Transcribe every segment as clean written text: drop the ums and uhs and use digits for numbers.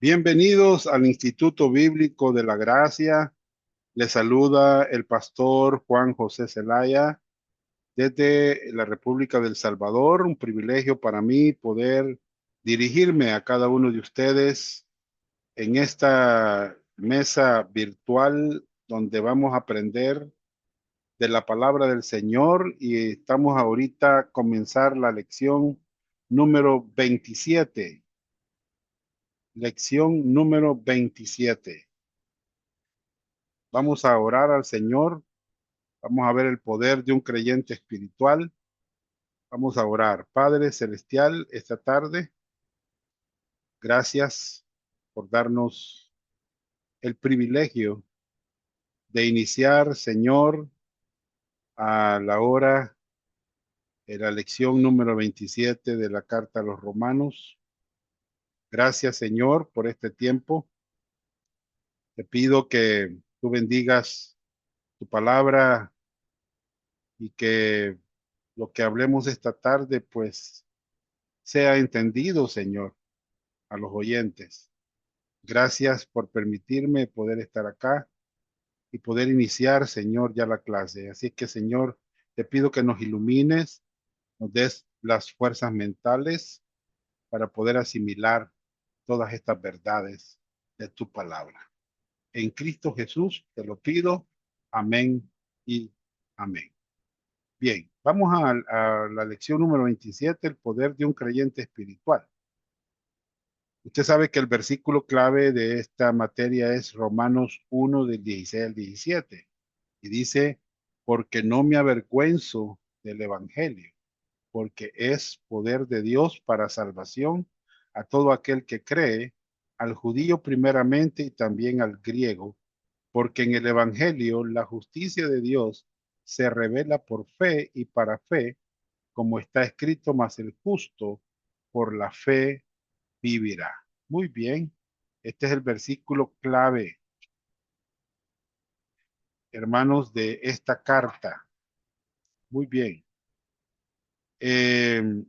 Bienvenidos al Instituto Bíblico de la Gracia. Les saluda el pastor Juan José Zelaya desde la República del Salvador. Un privilegio para mí poder dirigirme a cada uno de ustedes en esta mesa virtual donde vamos a aprender de la palabra del Señor y estamos ahorita a comenzar la lección número 27. Lección número 27. Vamos a orar al Señor. Vamos a ver el poder de un creyente espiritual. Vamos a orar. Padre Celestial, esta tarde, gracias por darnos el privilegio de iniciar, Señor, a la hora de la lección número 27 de la carta a los Romanos. Gracias, Señor, por este tiempo. Te pido que tú bendigas tu palabra y que lo que hablemos esta tarde, pues, sea entendido, Señor, a los oyentes. Gracias por permitirme poder estar acá y poder iniciar, Señor, ya la clase. Así que, Señor, te pido que nos ilumines, nos des las fuerzas mentales para poder asimilar todas estas verdades de tu palabra. En Cristo Jesús te lo pido. Amén y amén. Bien, vamos a la lección número 27, el poder de un creyente espiritual. Usted sabe que el versículo clave de esta materia es Romanos 1 del 16 al 17 y dice, porque no me avergüenzo del evangelio, porque es poder de Dios para salvación a todo aquel que cree, al judío primeramente y también al griego, porque en el evangelio la justicia de Dios se revela por fe y para fe, como está escrito, mas el justo por la fe vivirá. Muy bien. Este es el versículo clave, hermanos, de esta carta. Muy bien. Eh,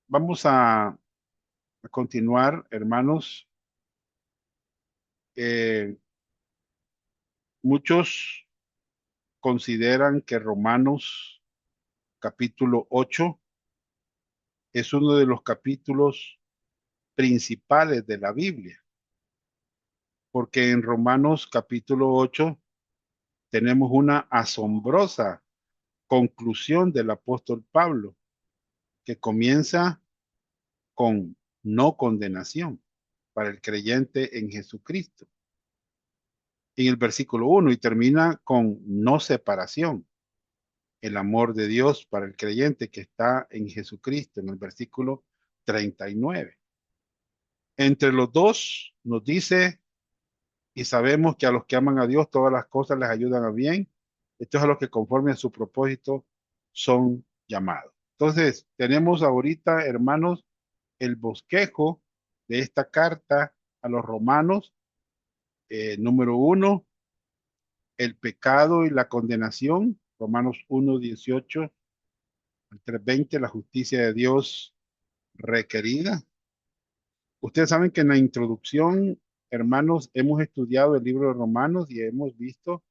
Vamos a continuar, hermanos. Eh, Muchos consideran que Romanos capítulo 8 es uno de los capítulos principales de la Biblia, porque en Romanos capítulo 8 tenemos una asombrosa conclusión del apóstol Pablo, que comienza con no condenación para el creyente en Jesucristo, en el versículo 1, y termina con no separación, el amor de Dios para el creyente que está en Jesucristo, en el versículo 39. Entre los dos nos dice, y sabemos que a los que aman a Dios todas las cosas les ayudan a bien, esto es a los que conforme a su propósito son llamados. Entonces, tenemos ahorita, hermanos, el bosquejo de esta carta a los romanos. Número 1, el pecado y la condenación. Romanos 1:18 al 3:20, la justicia de Dios requerida. Ustedes saben que en la introducción, hermanos, hemos estudiado el libro de Romanos y hemos visto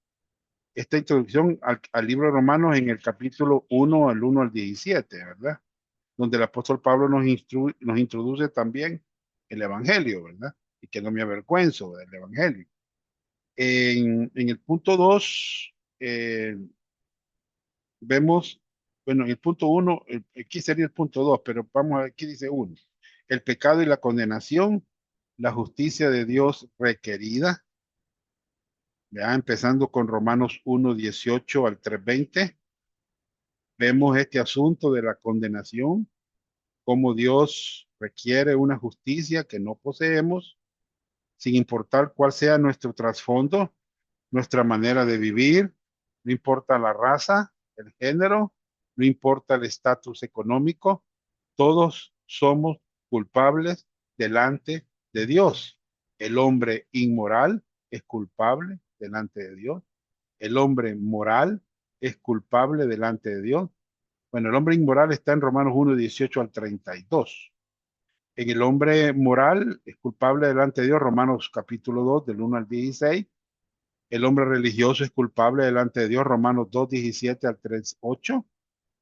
esta introducción al libro de Romanos en el capítulo 1 al 1 al 17, ¿verdad? Donde el apóstol Pablo nos introduce también el Evangelio, ¿verdad? Y que no me avergüenzo del Evangelio. En el punto 2, vemos, bueno, en el punto 1, aquí sería el punto 2, pero vamos a ver, aquí dice 1. El pecado y la condenación, la justicia de Dios requerida, ya empezando con Romanos 1:18 al 3:20, vemos este asunto de la condenación, cómo Dios requiere una justicia que no poseemos, sin importar cuál sea nuestro trasfondo, nuestra manera de vivir, no importa la raza, el género, no importa el estatus económico, todos somos culpables delante de Dios. El hombre inmoral es culpable delante de Dios. El hombre moral es culpable delante de Dios. Bueno, el hombre inmoral está en Romanos 1:18 al 32. En el hombre moral es culpable delante de Dios, Romanos capítulo 2, del 1 al 16. El hombre religioso es culpable delante de Dios, Romanos 2, 17 al 3, 8.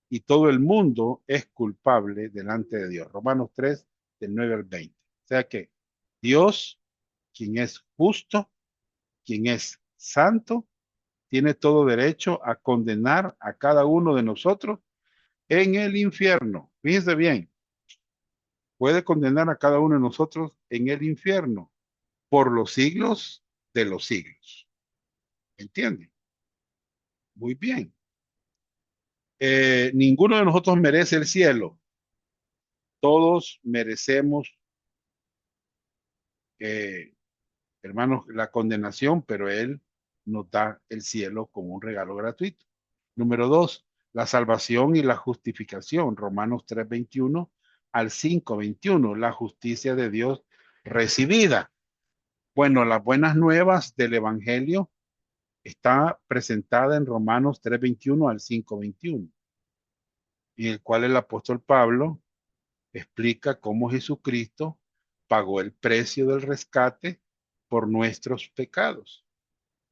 Y todo el mundo es culpable delante de Dios, Romanos 3, del 9 al 20. O sea que Dios, quien es justo, quien es santo, tiene todo derecho a condenar a cada uno de nosotros en el infierno. Fíjense bien, puede condenar a cada uno de nosotros en el infierno por los siglos de los siglos. ¿Entienden? Muy bien. Ninguno de nosotros merece el cielo. Todos merecemos, eh, hermanos, la condenación, pero Él nos da el cielo como un regalo gratuito. Número dos, la salvación y la justificación. Romanos 3:21 al 5:21, la justicia de Dios recibida. Bueno, las buenas nuevas del Evangelio está presentada en Romanos 3:21 al 5:21, en el cual el apóstol Pablo explica cómo Jesucristo pagó el precio del rescate por nuestros pecados.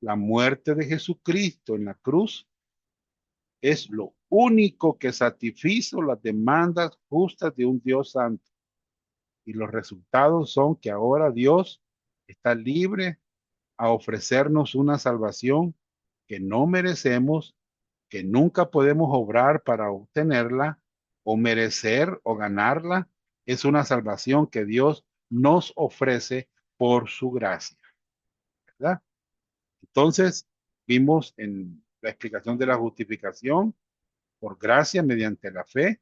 La muerte de Jesucristo en la cruz es lo único que satisfizo las demandas justas de un Dios santo. Y los resultados son que ahora Dios está libre a ofrecernos una salvación que no merecemos, que nunca podemos obrar para obtenerla, o merecer o ganarla. Es una salvación que Dios nos ofrece por su gracia, ¿verdad? Entonces, vimos en la explicación de la justificación por gracia mediante la fe,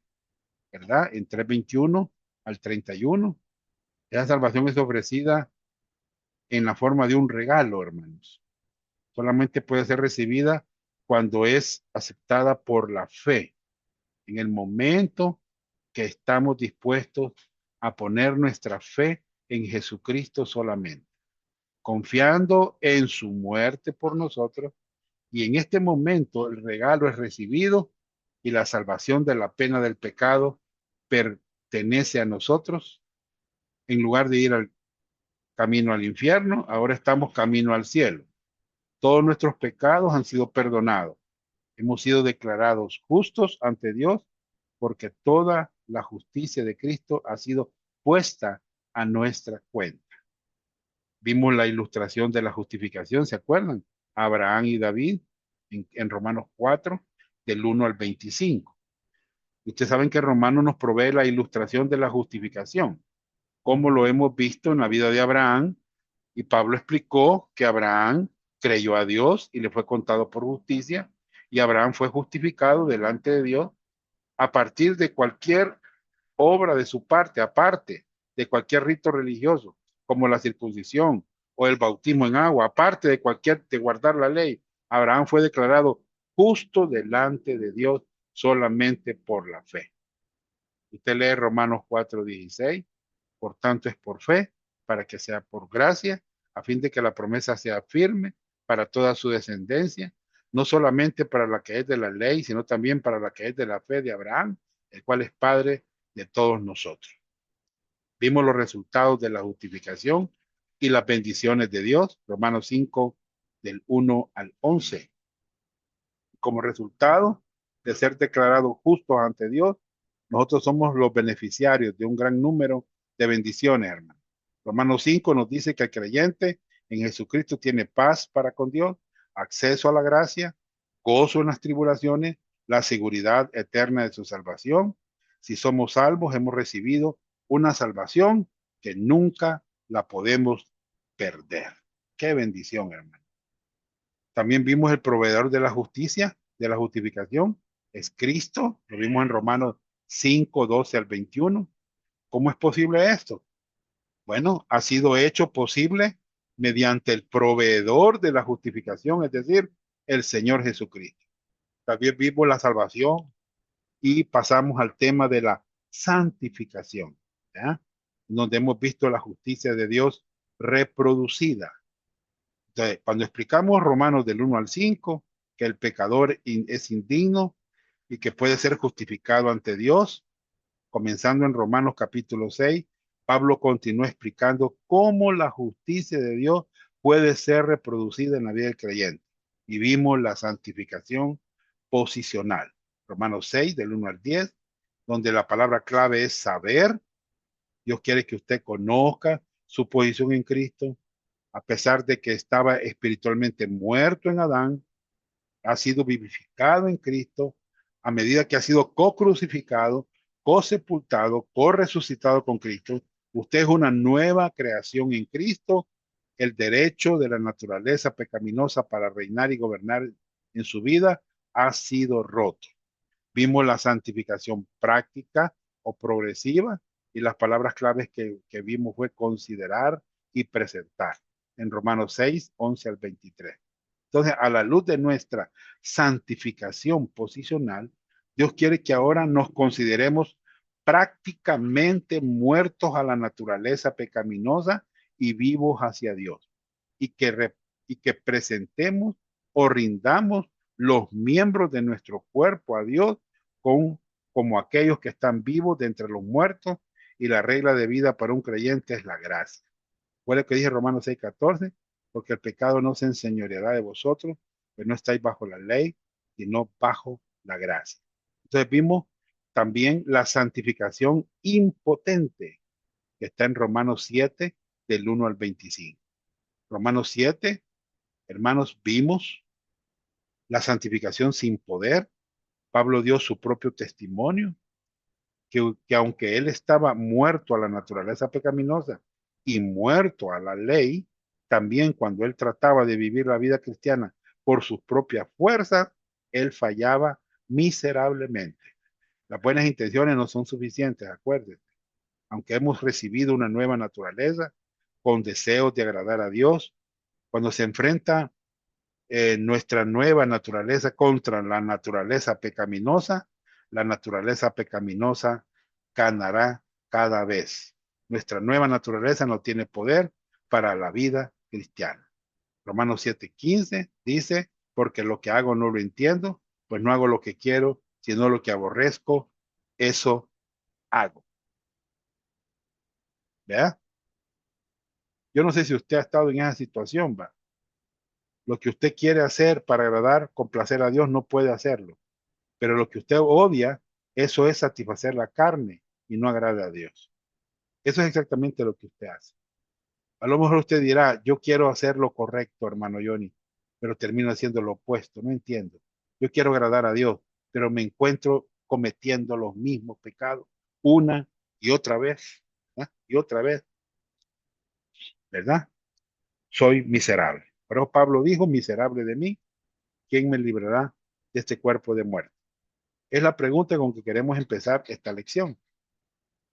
¿verdad? En 3:21 al 31. Esa salvación es ofrecida en la forma de un regalo, hermanos. Solamente puede ser recibida cuando es aceptada por la fe, en el momento que estamos dispuestos a poner nuestra fe en Jesucristo solamente, confiando en su muerte por nosotros. Y en este momento el regalo es recibido y la salvación de la pena del pecado pertenece a nosotros. En lugar de ir al camino al infierno, ahora estamos camino al cielo. Todos nuestros pecados han sido perdonados. Hemos sido declarados justos ante Dios porque toda la justicia de Cristo ha sido puesta a nuestra cuenta. Vimos la ilustración de la justificación, ¿se acuerdan? Abraham y David en Romanos 4, del 1 al 25. Ustedes saben que Romanos nos provee la ilustración de la justificación, como lo hemos visto en la vida de Abraham, y Pablo explicó que Abraham creyó a Dios y le fue contado por justicia, y Abraham fue justificado delante de Dios a partir de cualquier obra de su parte, aparte de cualquier rito religioso, como la circuncisión o el bautismo en agua, aparte de cualquier de guardar la ley. Abraham fue declarado justo delante de Dios solamente por la fe. Usted lee Romanos 4:16, por tanto es por fe, para que sea por gracia, a fin de que la promesa sea firme para toda su descendencia, no solamente para la que es de la ley, sino también para la que es de la fe de Abraham, el cual es padre de todos nosotros. Vimos los resultados de la justificación y las bendiciones de Dios, Romanos 5, del 1 al 11. Como resultado de ser declarados justos ante Dios, nosotros somos los beneficiarios de un gran número de bendiciones, hermano. Romanos 5 nos dice que el creyente en Jesucristo tiene paz para con Dios, acceso a la gracia, gozo en las tribulaciones, la seguridad eterna de su salvación. Si somos salvos, hemos recibido una salvación que nunca la podemos perder. Qué bendición, hermano. También vimos el proveedor de la justicia, de la justificación, es Cristo. Lo vimos en Romanos 5, 12 al 21. ¿Cómo es posible esto? Bueno, ha sido hecho posible mediante el proveedor de la justificación, es decir, el Señor Jesucristo. También vimos la salvación y pasamos al tema de la santificación, ¿ya? Donde hemos visto la justicia de Dios reproducida. Entonces, cuando explicamos Romanos del 1 al 5, que el pecador es indigno y que puede ser justificado ante Dios, comenzando en Romanos capítulo 6, Pablo continúa explicando cómo la justicia de Dios puede ser reproducida en la vida del creyente. Y vimos la santificación posicional. Romanos 6, del 1 al 10, donde la palabra clave es saber. Dios quiere que usted conozca su posición en Cristo, a pesar de que estaba espiritualmente muerto en Adán, ha sido vivificado en Cristo, a medida que ha sido co-crucificado, co-sepultado, co-resucitado con Cristo. Usted es una nueva creación en Cristo. El derecho de la naturaleza pecaminosa para reinar y gobernar en su vida ha sido roto. Vimos la santificación práctica o progresiva y las palabras claves que vimos fue considerar y presentar en Romanos 6, 11 al 23. Entonces, a la luz de nuestra santificación posicional, Dios quiere que ahora nos consideremos prácticamente muertos a la naturaleza pecaminosa y vivos hacia Dios. Y que presentemos o rindamos los miembros de nuestro cuerpo a Dios con, como aquellos que están vivos de entre los muertos, y la regla de vida para un creyente es la gracia. Fue lo que dije Romanos 6:14, porque el pecado no se enseñoreará de vosotros, pues no estáis bajo la ley, sino bajo la gracia. Entonces vimos también la santificación impotente, que está en Romanos 7, del 1 al 25. Romanos 7, hermanos, vimos la santificación sin poder. Pablo dio su propio testimonio, que aunque él estaba muerto a la naturaleza pecaminosa y muerto a la ley, también cuando él trataba de vivir la vida cristiana por sus propias fuerzas, él fallaba miserablemente. Las buenas intenciones no son suficientes, acuérdense. Aunque hemos recibido una nueva naturaleza con deseos de agradar a Dios, cuando se enfrenta nuestra nueva naturaleza contra la naturaleza pecaminosa ganará cada vez. Nuestra nueva naturaleza no tiene poder para la vida cristiana. Romanos 7:15 dice, porque lo que hago no lo entiendo, pues no hago lo que quiero, sino lo que aborrezco, eso hago. ¿Verdad? Yo no sé si usted ha estado en esa situación, va. Lo que usted quiere hacer para agradar, complacer a Dios, no puede hacerlo. Pero lo que usted odia, eso es satisfacer la carne y no agrada a Dios. Eso es exactamente lo que usted hace. A lo mejor usted dirá, yo quiero hacer lo correcto, hermano Johnny, pero termino haciendo lo opuesto. No entiendo. Yo quiero agradar a Dios, pero me encuentro cometiendo los mismos pecados una y otra vez, ¿eh? Y otra vez, ¿verdad? Soy miserable. Pero Pablo dijo, miserable de mí, ¿quién me librará de este cuerpo de muerte? Es la pregunta con que queremos empezar esta lección.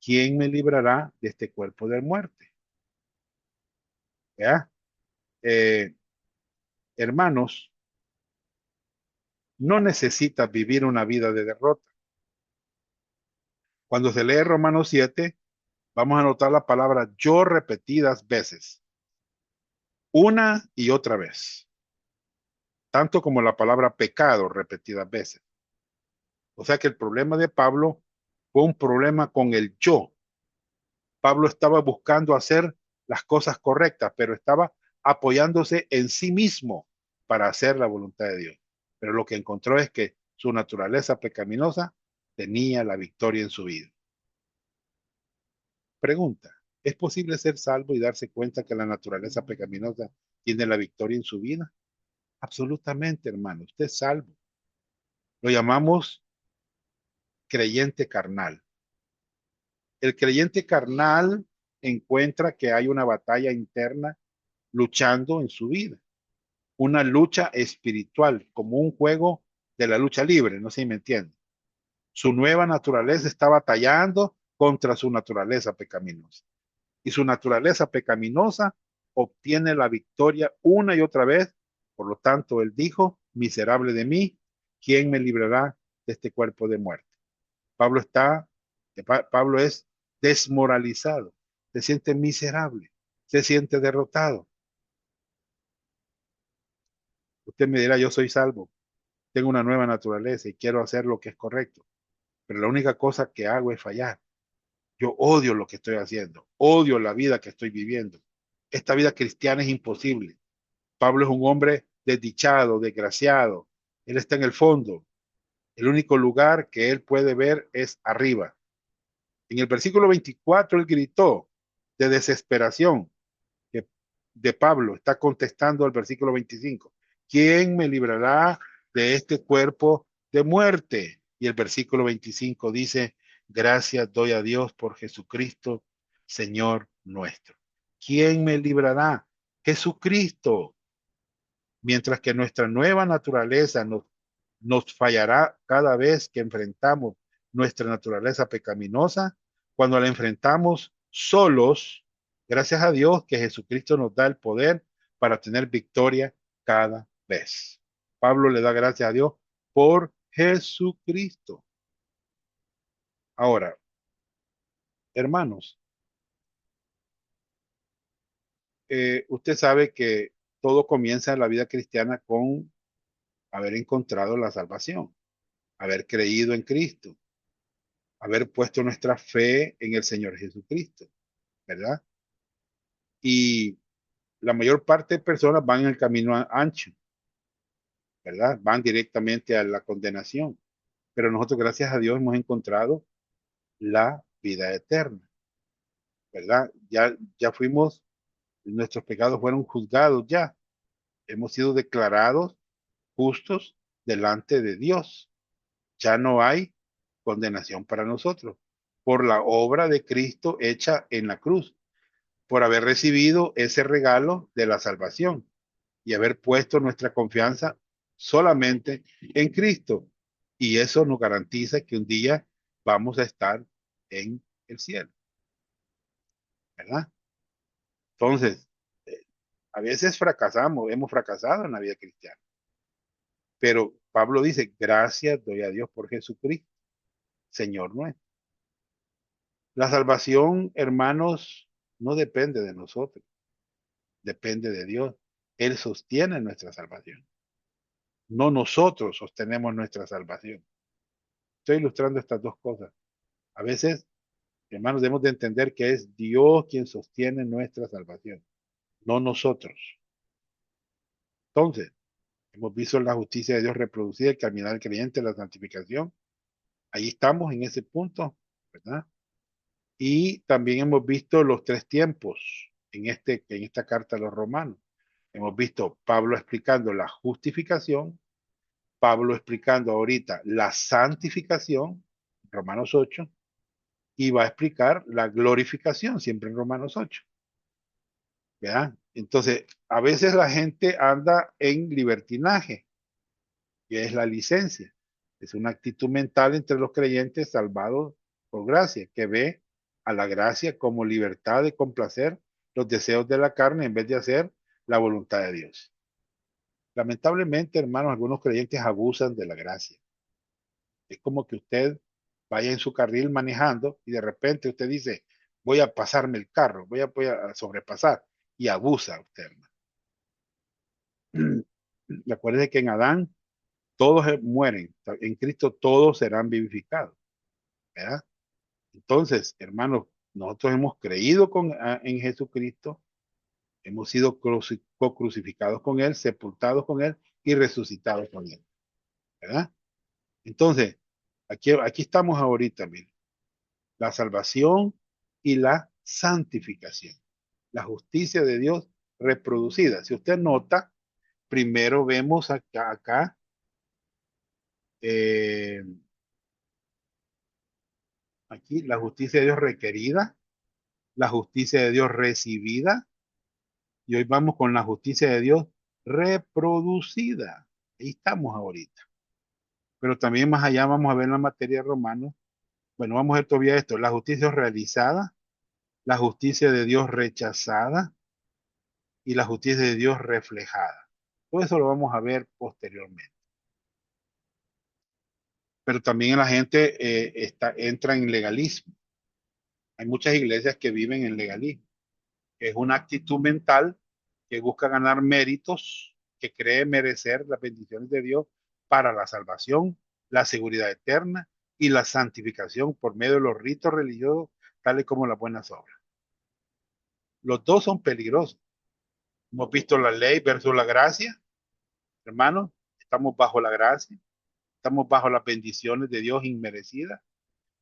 ¿Quién me librará de este cuerpo de muerte? ¿Ya? Eh, Hermanos, no necesitas vivir una vida de derrota. Cuando se lee Romanos 7, vamos a notar la palabra yo repetidas veces, una y otra vez, tanto como la palabra pecado repetidas veces. O sea que el problema de Pablo fue un problema con el yo. Pablo estaba buscando hacer las cosas correctas, pero estaba apoyándose en sí mismo para hacer la voluntad de Dios. Pero lo que encontró es que su naturaleza pecaminosa tenía la victoria en su vida. Pregunta, ¿es posible ser salvo y darse cuenta que la naturaleza pecaminosa tiene la victoria en su vida? Absolutamente, hermano, usted es salvo. Lo llamamos creyente carnal. El creyente carnal encuentra que hay una batalla interna luchando en su vida, una lucha espiritual, como un juego de la lucha libre, no sé si me entiende. Su nueva naturaleza está batallando contra su naturaleza pecaminosa. Y su naturaleza pecaminosa obtiene la victoria una y otra vez. Por lo tanto, él dijo, miserable de mí, ¿quién me librará de este cuerpo de muerte? Pablo es desmoralizado, se siente miserable, se siente derrotado. Usted me dirá, yo soy salvo, tengo una nueva naturaleza y quiero hacer lo que es correcto, pero la única cosa que hago es fallar. Yo odio lo que estoy haciendo, odio la vida que estoy viviendo. Esta vida cristiana es imposible. Pablo es un hombre desdichado, desgraciado. Él está en el fondo. El único lugar que él puede ver es arriba. En el versículo 24 él gritó de desesperación, que de Pablo está contestando al versículo 25. ¿Quién me librará de este cuerpo de muerte? Y el versículo 25 dice, gracias doy a Dios por Jesucristo, Señor nuestro. ¿Quién me librará? Jesucristo. Mientras que nuestra nueva naturaleza nos fallará cada vez que enfrentamos nuestra naturaleza pecaminosa, cuando la enfrentamos solos, gracias a Dios que Jesucristo nos da el poder para tener victoria cada vez. Pablo le da gracias a Dios por Jesucristo. Ahora, hermanos, usted sabe que todo comienza en la vida cristiana con haber encontrado la salvación, haber creído en Cristo, haber puesto nuestra fe en el Señor Jesucristo, ¿verdad? Y la mayor parte de personas van en el camino ancho, ¿verdad? Van directamente a la condenación. Pero nosotros, gracias a Dios, hemos encontrado la vida eterna, ¿verdad? Ya fuimos, nuestros pecados fueron juzgados ya. Hemos sido declarados justos delante de Dios. Ya no hay condenación para nosotros por la obra de Cristo hecha en la cruz, por haber recibido ese regalo de la salvación y haber puesto nuestra confianza solamente en Cristo. Y eso nos garantiza que un día vamos a estar en el cielo, ¿verdad? Entonces, a veces fracasamos, hemos fracasado en la vida cristiana, pero Pablo dice, gracias doy a Dios por Jesucristo, Señor nuestro. La salvación, hermanos, no depende de nosotros, depende de Dios. Él sostiene nuestra salvación. No nosotros sostenemos nuestra salvación. Estoy ilustrando estas dos cosas. A veces, hermanos, debemos de entender que es Dios quien sostiene nuestra salvación, no nosotros. Entonces, hemos visto la justicia de Dios reproducida, el caminar del creyente, la santificación. Ahí estamos en ese punto, ¿verdad? Y también hemos visto los tres tiempos en esta carta a los romanos. Hemos visto Pablo explicando la justificación, Pablo explicando ahorita la santificación, Romanos 8, y va a explicar la glorificación, siempre en Romanos 8. ¿Verdad? Entonces, a veces la gente anda en libertinaje, que es la licencia. Es una actitud mental entre los creyentes salvados por gracia, que ve a la gracia como libertad de complacer los deseos de la carne en vez de hacer la voluntad de Dios. Lamentablemente, hermanos, algunos creyentes abusan de la gracia. Es como que usted vaya en su carril manejando y de repente usted dice, voy a pasarme el carro, voy a sobrepasar y abusa usted, hermano. Recuerde que en Adán todos mueren, en Cristo todos serán vivificados, ¿verdad? Entonces, hermanos, nosotros hemos creído en Jesucristo, hemos sido crucificados con Él, sepultados con Él y resucitados con Él, ¿verdad? Entonces, aquí estamos ahorita, miren, la salvación y la santificación, la justicia de Dios reproducida. Si usted nota, primero vemos acá eh, aquí la justicia de Dios requerida, la justicia de Dios recibida, y hoy vamos con la justicia de Dios reproducida. Ahí estamos ahorita. Pero también más allá vamos a ver la materia de Romanos. Bueno, vamos a ver todavía esto, la justicia realizada, la justicia de Dios rechazada y la justicia de Dios reflejada. Todo eso lo vamos a ver posteriormente. Pero también la gente entra en legalismo. Hay muchas iglesias que viven en legalismo. Es una actitud mental que busca ganar méritos, que cree merecer las bendiciones de Dios para la salvación, la seguridad eterna y la santificación por medio de los ritos religiosos tales como las buenas obras. Los dos son peligrosos. Hemos visto la ley versus la gracia, hermanos. Estamos bajo la gracia, estamos bajo las bendiciones de Dios inmerecidas,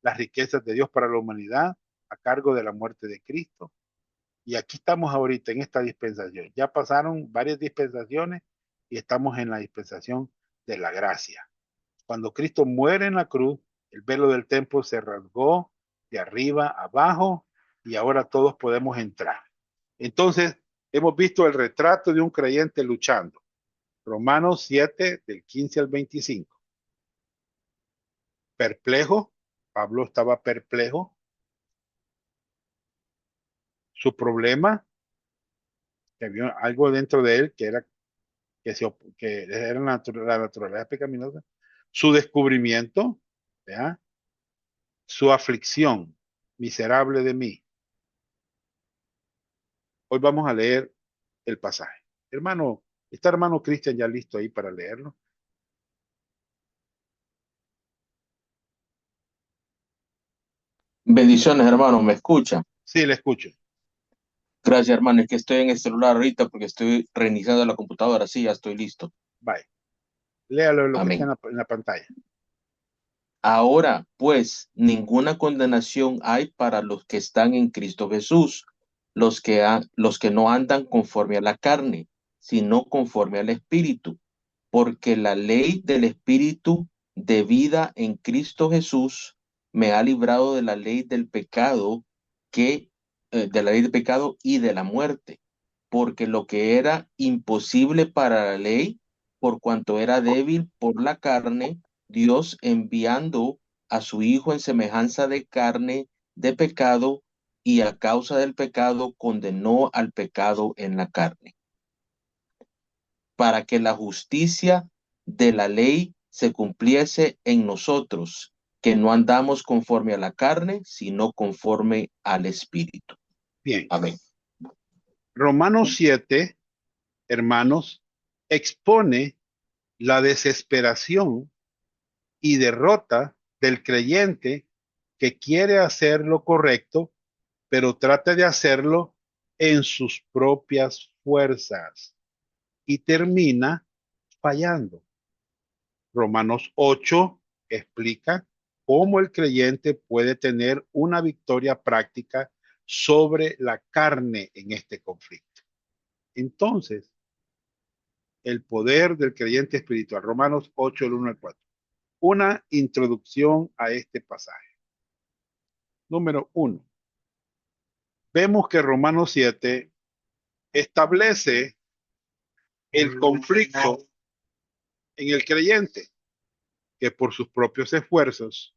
las riquezas de Dios para la humanidad, a cargo de la muerte de Cristo. Y aquí estamos ahorita en esta dispensación. Ya pasaron varias dispensaciones y estamos en la dispensación de la gracia. Cuando Cristo muere en la cruz, el velo del templo se rasgó de arriba a abajo y ahora todos podemos entrar. Entonces, hemos visto el retrato de un creyente luchando. Romanos 7, del 15 al 25. Perplejo, Pablo estaba perplejo. Su problema, que había algo dentro de él que era que era la naturaleza pecaminosa. Su descubrimiento, ¿ya? Su aflicción, miserable de mí. Hoy vamos a leer el pasaje. Hermano, ¿está hermano Cristian ya listo ahí para leerlo? Bendiciones, hermano, ¿me escucha? Sí, le escucho. Gracias, hermano. Es que estoy en el celular ahorita porque estoy reiniciando la computadora. Sí, ya estoy listo. Bye. Léalo lo que está Amén. en la pantalla. Ahora, pues, ninguna condenación hay para los que están en Cristo Jesús, los que no andan conforme a la carne, sino conforme al Espíritu, porque la ley del Espíritu de vida en Cristo Jesús me ha librado de la ley del pecado que de la ley del pecado y de la muerte, porque lo que era imposible para la ley, por cuanto era débil por la carne, Dios enviando a su Hijo en semejanza de carne de pecado, y a causa del pecado condenó al pecado en la carne, para que la justicia de la ley se cumpliese en nosotros, que no andamos conforme a la carne, sino conforme al Espíritu. Bien. Amén. Romanos 7, hermanos, expone la desesperación y derrota del creyente que quiere hacer lo correcto, pero trata de hacerlo en sus propias fuerzas y termina fallando. Romanos 8 explica cómo el creyente puede tener una victoria práctica sobre la carne en este conflicto. Entonces, el poder del creyente espiritual. Romanos 8, el 1 al 4. Una introducción a este pasaje. Número 1. Vemos que Romanos 7 establece el conflicto en el creyente, que por sus propios esfuerzos,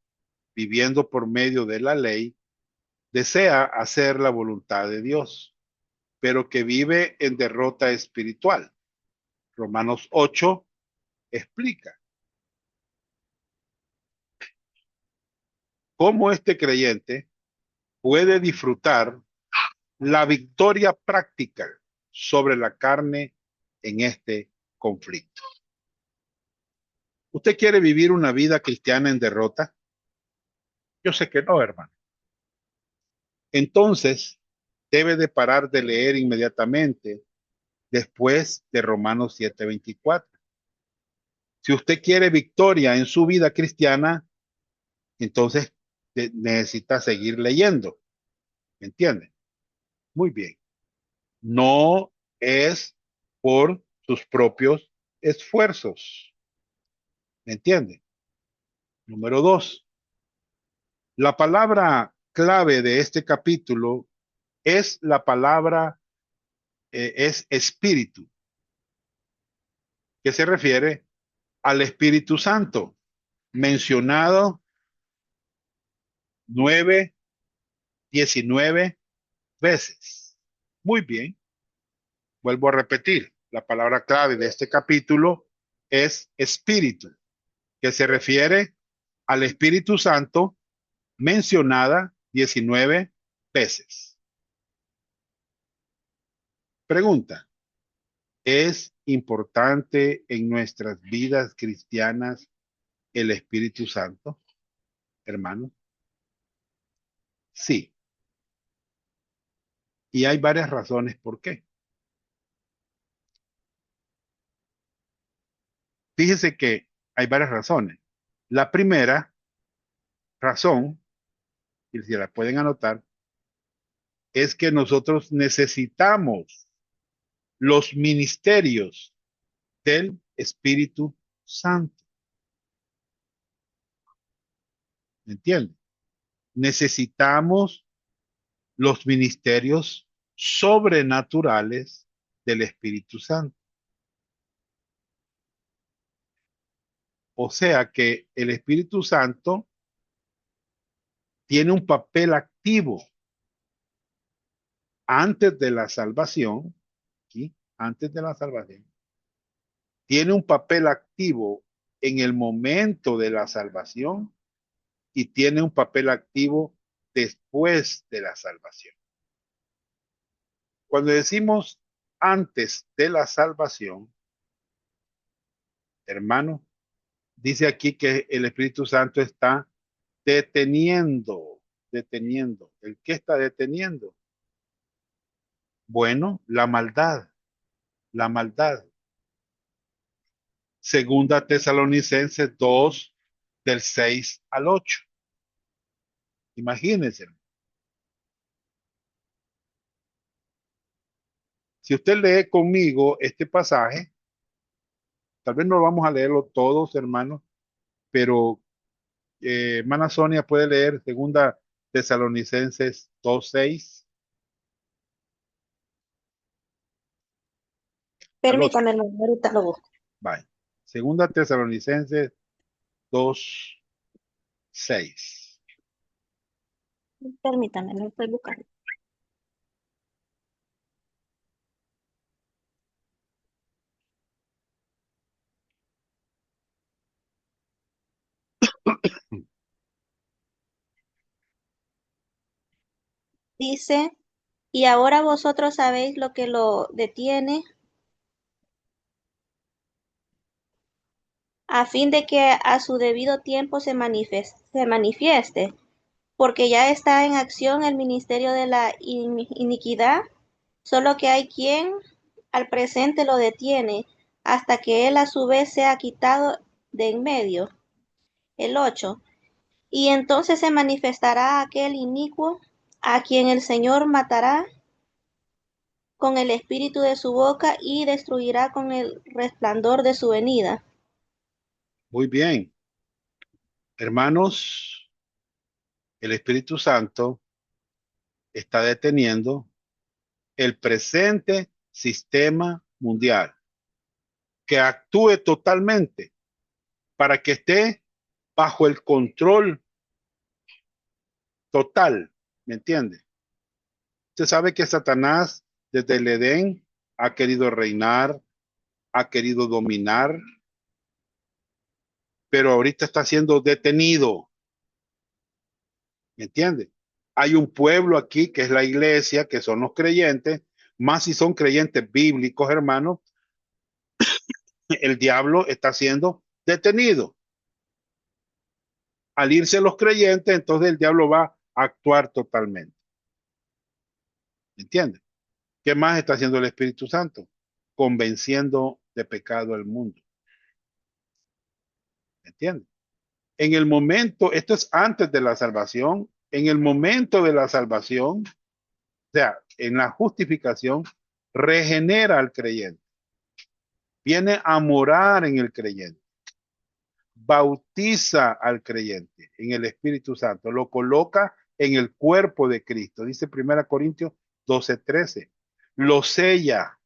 viviendo por medio de la ley, desea hacer la voluntad de Dios, pero que vive en derrota espiritual. Romanos 8 explica cómo este creyente puede disfrutar la victoria práctica sobre la carne en este conflicto. ¿Usted quiere vivir una vida cristiana en derrota? Yo sé que no, hermano. Entonces, debe de parar de leer inmediatamente después de Romanos 7:24. Si usted quiere victoria en su vida cristiana, entonces necesita seguir leyendo. ¿Me entiende? Muy bien. No es por sus propios esfuerzos. ¿Me entiende? Número 2. La palabra clave de este capítulo es la palabra, es espíritu, que se refiere al Espíritu Santo, mencionado 9, 19 veces. Muy bien. Vuelvo a repetir. La palabra clave de este capítulo es espíritu, que se refiere al Espíritu Santo, mencionada 19 veces. Pregunta: ¿es importante en nuestras vidas cristianas el Espíritu Santo, hermano? Sí. Y hay varias razones por qué. Fíjese que hay varias razones. La primera razón, y si la pueden anotar, es que nosotros necesitamos los ministerios del Espíritu Santo. ¿Me entienden? Necesitamos los ministerios sobrenaturales del Espíritu Santo. O sea que el Espíritu Santo tiene un papel activo antes de la salvación, ¿sí? Antes de la salvación. Tiene un papel activo en el momento de la salvación y tiene un papel activo después de la salvación. Cuando decimos antes de la salvación, hermano, dice aquí que el Espíritu Santo está deteniendo. ¿El qué está deteniendo? Bueno, la maldad. Segunda Tesalonicenses 2, del 6 al 8. Imagínense. Si usted lee conmigo este pasaje, tal vez no vamos a leerlo todos, hermanos, pero hermana Sonia puede leer segunda Tesalonicenses 2:6 al 8. Permítame, ahorita lo busco. Vaya. Segunda Tesalonicenses 2:6. Permítame, lo estoy buscando. Dice, y ahora vosotros sabéis lo que lo detiene, a fin de que a su debido tiempo se manifieste, porque ya está en acción el ministerio de la iniquidad, solo que hay quien al presente lo detiene, hasta que él a su vez sea quitado de en medio. El 8. Y entonces se manifestará aquel inicuo, a quien el Señor matará con el espíritu de su boca y destruirá con el resplandor de su venida. Muy bien. Hermanos, el Espíritu Santo está deteniendo el presente sistema mundial, que actúe totalmente para que esté bajo el control total, ¿me entiende? Usted sabe que Satanás desde el Edén ha querido reinar, ha querido dominar, pero ahorita está siendo detenido, ¿me entiende? Hay un pueblo aquí que es la iglesia, que son los creyentes, más si son creyentes bíblicos, hermanos, el diablo está siendo detenido. Al irse los creyentes, entonces el diablo va a actuar totalmente. ¿Me entiende? ¿Qué más está haciendo el Espíritu Santo? Convenciendo de pecado al mundo. ¿Me entiende? En el momento, esto es antes de la salvación, en el momento de la salvación, o sea, en la justificación, regenera al creyente. Viene a morar en el creyente. Bautiza al creyente en el Espíritu Santo. Lo coloca en el cuerpo de Cristo. Dice 1 Corintios 12:13. Lo sella,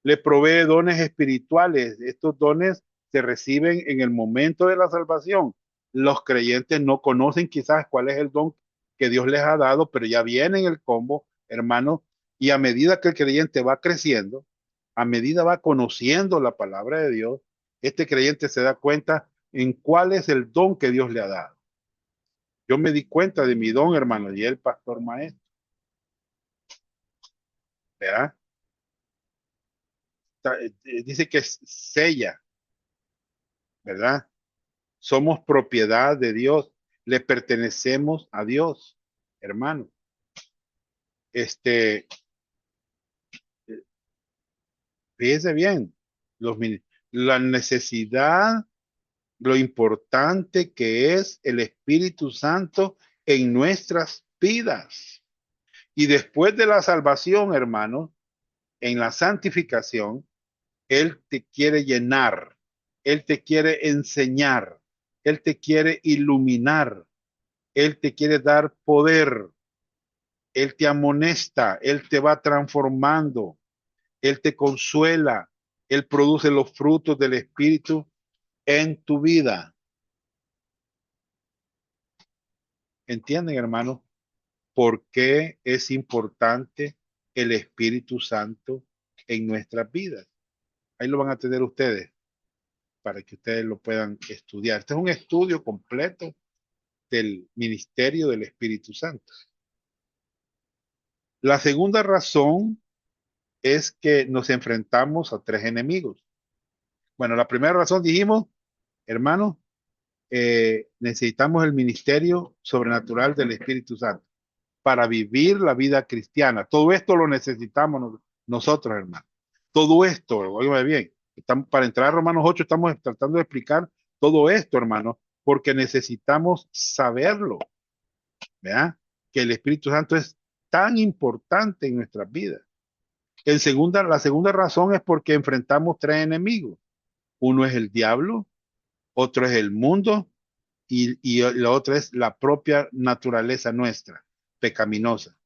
le provee dones espirituales. Estos dones se reciben en el momento de la salvación. Los creyentes no conocen quizás cuál es el don que Dios les ha dado, pero ya viene en el combo, hermano, y a medida que el creyente va creciendo, a medida va conociendo la palabra de Dios, este creyente se da cuenta en cuál es el don que Dios le ha dado. Yo me di cuenta de mi don, hermano, y el pastor maestro, ¿verdad? Dice que es sella, ¿verdad? Somos propiedad de Dios, le pertenecemos a Dios, hermano. Este, fíjese bien, los, la necesidad, lo importante que es el Espíritu Santo en nuestras vidas. Y después de la salvación, hermano, en la santificación, Él te quiere llenar, Él te quiere enseñar, Él te quiere iluminar, Él te quiere dar poder, Él te amonesta, Él te va transformando, Él te consuela, Él produce los frutos del Espíritu en tu vida. ¿Entienden, hermano? ¿Por qué es importante el Espíritu Santo en nuestras vidas? Ahí lo van a tener ustedes para que ustedes lo puedan estudiar. Este es un estudio completo del ministerio del Espíritu Santo. La segunda razón es que nos enfrentamos a tres enemigos. Bueno, la primera razón dijimos, hermano, necesitamos el ministerio sobrenatural del Espíritu Santo para vivir la vida cristiana. Todo esto lo necesitamos nosotros, hermano. Todo esto, oígame bien, estamos, para entrar a Romanos 8 estamos tratando de explicar todo esto, hermano, porque necesitamos saberlo, ¿verdad? Que el Espíritu Santo es tan importante en nuestras vidas. La segunda razón es porque enfrentamos tres enemigos. Uno es el diablo, otro es el mundo y la otra es la propia naturaleza nuestra, pecaminosa.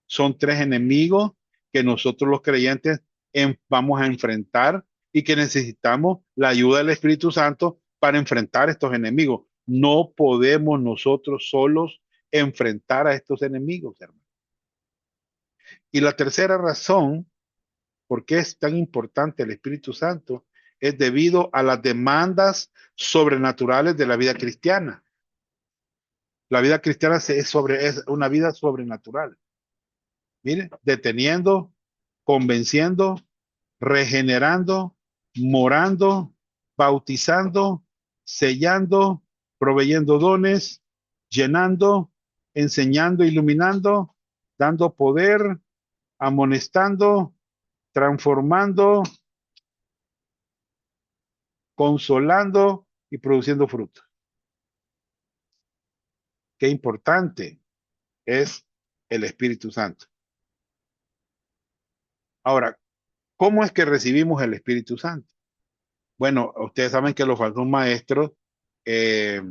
Son tres enemigos que nosotros los creyentes vamos a enfrentar y que necesitamos la ayuda del Espíritu Santo para enfrentar estos enemigos. No podemos nosotros solos enfrentar a estos enemigos, hermano. Y la tercera razón por qué es tan importante el Espíritu Santo es debido a las demandas sobrenaturales de la vida cristiana. La vida cristiana es una vida sobrenatural. Mire, deteniendo, convenciendo, regenerando, morando, bautizando, sellando, proveyendo dones, llenando, enseñando, iluminando, dando poder, amonestando, transformando, consolando y produciendo fruto. Qué importante es el Espíritu Santo. Ahora, ¿cómo es que recibimos el Espíritu Santo? Bueno, ustedes saben que los falsos maestros eh,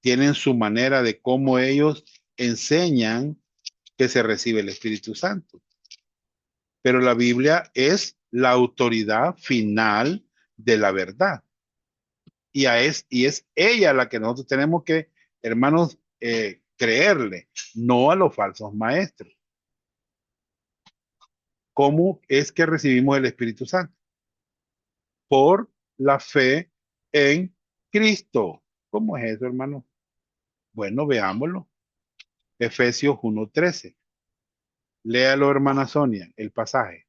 tienen su manera de cómo ellos enseñan que se recibe el Espíritu Santo. Pero la Biblia es la autoridad final de la verdad. Y es ella la que nosotros tenemos que, hermanos, creerle, no a los falsos maestros. ¿Cómo es que recibimos el Espíritu Santo? Por la fe en Cristo. ¿Cómo es eso, hermano? Bueno, veámoslo. Efesios 1:13. Léalo, hermana Sonia, el pasaje.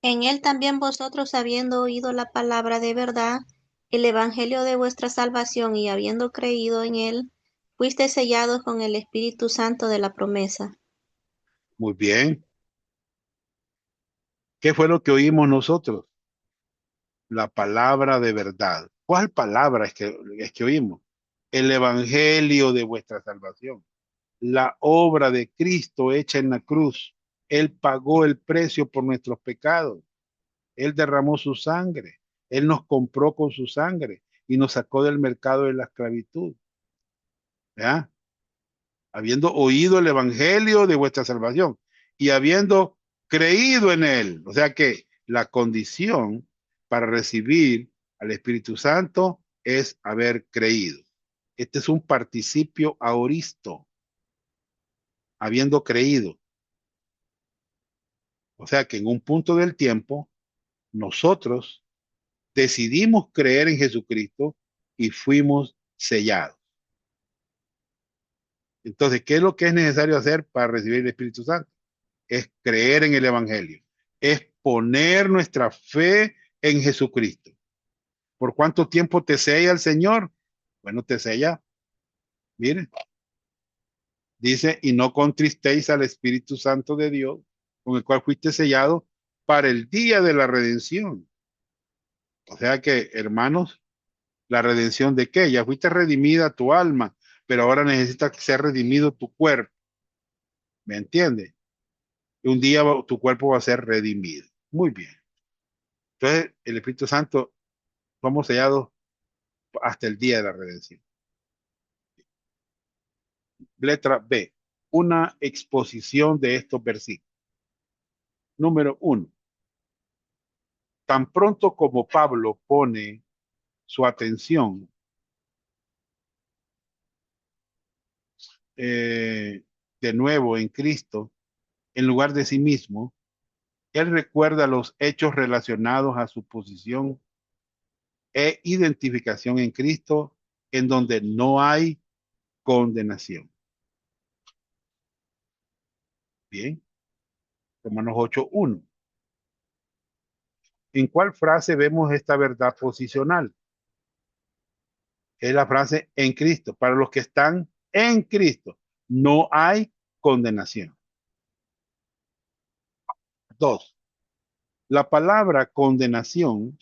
En él también vosotros, habiendo oído la palabra de verdad, el evangelio de vuestra salvación, y habiendo creído en él, fuisteis sellados con el Espíritu Santo de la promesa. Muy bien. ¿Qué fue lo que oímos nosotros? La palabra de verdad. ¿Cuál palabra es que oímos? El evangelio de vuestra salvación. La obra de Cristo hecha en la cruz. Él pagó el precio por nuestros pecados. Él derramó su sangre. Él nos compró con su sangre y nos sacó del mercado de la esclavitud. ¿Ya? Habiendo oído el evangelio de vuestra salvación y habiendo creído en él. O sea que la condición para recibir al Espíritu Santo es haber creído. Este es un participio aoristo, habiendo creído. O sea que en un punto del tiempo nosotros decidimos creer en Jesucristo y fuimos sellados. Entonces, ¿qué es lo que es necesario hacer para recibir el Espíritu Santo? Es creer en el Evangelio, es poner nuestra fe en Jesucristo. ¿Por cuánto tiempo te sella el Señor? Bueno, te sella Miren, dice, y no contristéis al Espíritu Santo de Dios, con el cual fuiste sellado para el día de la redención. O sea que, hermanos, ¿la redención de qué? Ya fuiste redimida tu alma, pero ahora necesita ser redimido tu cuerpo. ¿Me entiendes? Y un día tu cuerpo va a ser redimido. Muy bien. Entonces, el Espíritu Santo, somos sellados hasta el día de la redención. Letra B. Una exposición de estos versículos. Número 1. Tan pronto como Pablo pone su atención eh, de nuevo en Cristo, en lugar de sí mismo, él recuerda los hechos relacionados a su posición e identificación en Cristo, en donde no hay condenación. Bien, Romanos 8:1. ¿En cuál frase vemos esta verdad posicional? Es la frase en Cristo. Para los que están en Cristo, no hay condenación. 2. La palabra condenación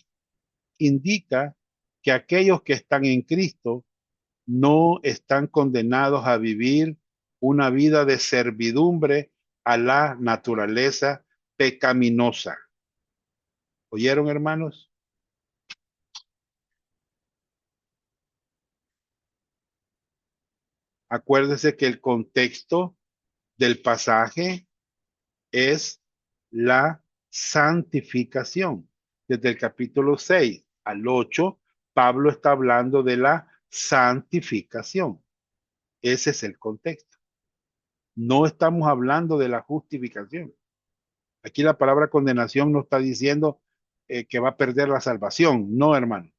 indica que aquellos que están en Cristo no están condenados a vivir una vida de servidumbre a la naturaleza pecaminosa. ¿Oyeron, hermanos? Acuérdense que el contexto del pasaje es la santificación. Desde el capítulo 6 al 8, Pablo está hablando de la santificación. Ese es el contexto. No estamos hablando de la justificación. Aquí la palabra condenación no está diciendo que va a perder la salvación. No, hermano.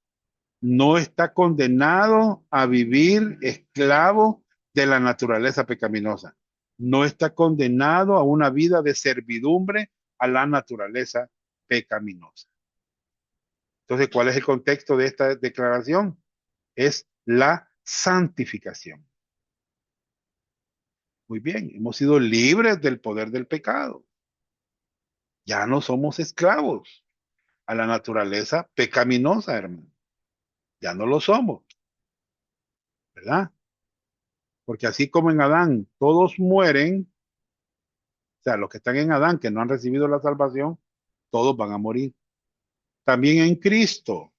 No está condenado a vivir esclavo de la naturaleza pecaminosa. No está condenado a una vida de servidumbre a la naturaleza pecaminosa. Entonces, ¿cuál es el contexto de esta declaración? Es la santificación. Muy bien, hemos sido libres del poder del pecado. Ya no somos esclavos a la naturaleza pecaminosa, hermano. Ya no lo somos, ¿verdad? Porque así como en Adán todos mueren, o sea, los que están en Adán, que no han recibido la salvación, todos van a morir. También en Cristo,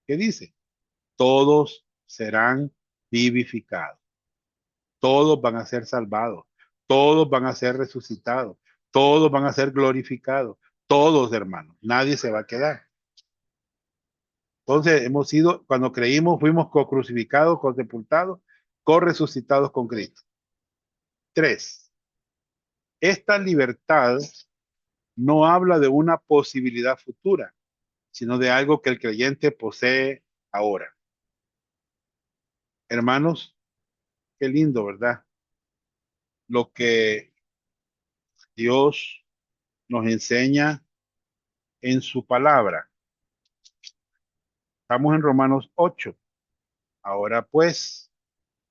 ¿qué dice? Todos serán vivificados. Todos van a ser salvados. Todos van a ser resucitados. Todos van a ser glorificados. Todos, hermanos. Nadie se va a quedar. Entonces, hemos sido, cuando creímos, fuimos co-crucificados, co-sepultados, co-resucitados con Cristo. 3. Esta libertad no habla de una posibilidad futura, sino de algo que el creyente posee ahora. Hermanos, qué lindo, ¿verdad? Lo que Dios nos enseña en su palabra. Estamos en Romanos 8. Ahora pues,